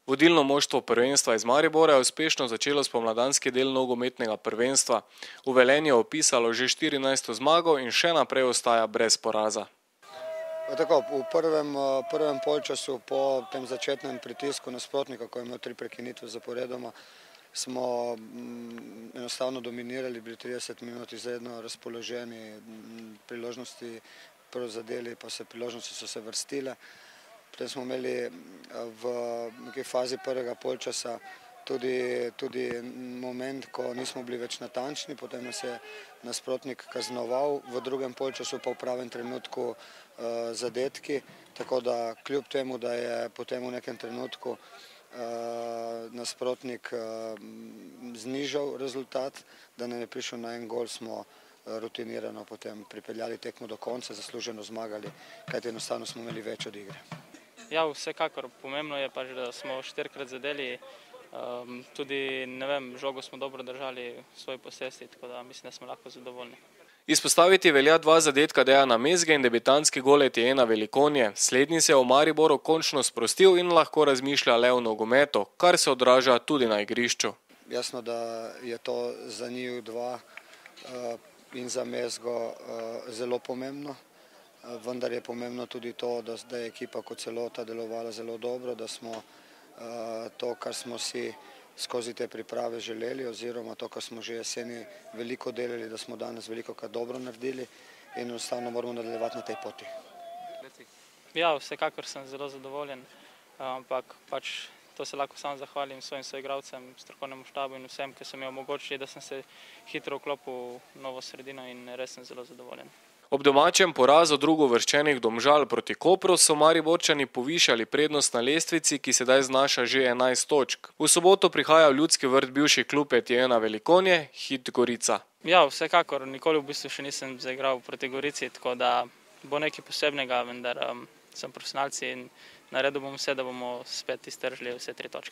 Vodilno moštvo prvenstva iz Maribora je uspešno začelo spomladanski del nogometnega prvenstva. V Velenju je opisalo že 14. zmago in še naprej ostaja brez poraza. Tako, v prvem polčasu po tem začetnem pritisku nasprotnika, ko je imel 3 prekinitve zaporedoma, smo enostavno dominirali, bili 30 minut izredno razpoloženi, priložnosti prvo zadeli, pa priložnosti so se vrstile. Potem smo imeli v neki fazi prvega polčasa tudi moment, ko nismo bili več natančni, potem nas je nasprotnik kaznoval, v drugem polčasu pa v pravem trenutku zadetki, tako da kljub temu, da je potem v nekem trenutku nasprotnik znižal rezultat, da nam je prišel na en gol, smo rutinirano potem pripeljali tekmo do konca, zasluženo zmagali, kajti enostavno smo imeli več od igre. Ja, vsekakor. Pomembno je pač, da smo 4-krat zadeli, tudi, ne vem, žogo smo dobro držali v svoji posesti, tako da mislim, da smo lahko zadovoljni. Izpostaviti velja 2 zadetka Dejana Mezge in debitantski gol Etiena Velikonje. Slednji se je v Mariboru končno sprostil in lahko razmišlja le o nogometu, kar se odraža tudi na igrišču. Jasno, da je to za njih 2 in za Mezgo zelo pomembno. Vendar je pomembno tudi to, da je ekipa kot celota delovala zelo dobro, da smo to, kar smo si skozi te priprave želeli, oziroma to, kar smo že jeseni veliko delali, da smo danes velikokrat dobro naredili in enostavno moramo nadaljevati na tej poti. Ja, vsekakor sem zelo zadovoljen, ampak pač to se lahko samo zahvalim svojim soigralcem, strokovnemu štabu in vsem, ki so mi omogočili, da sem se hitro vklopil v novo sredino in res sem zelo zadovoljen. Ob domačem porazu drugouvrščenih Domžal proti Kopru so Mariborčani povišali prednost na lestvici, ki sedaj znaša že 11 točk. V soboto prihaja v Ljudski vrt bivši klub Etiena Velikonje, Hit Gorica. Ja, vsekakor. Nikoli v bistvu še nisem zaigral proti Gorici, tako da bo nekaj posebnega, vendar sem profesionalci in naredil bom vse, da bomo spet iztržili vse 3 točke.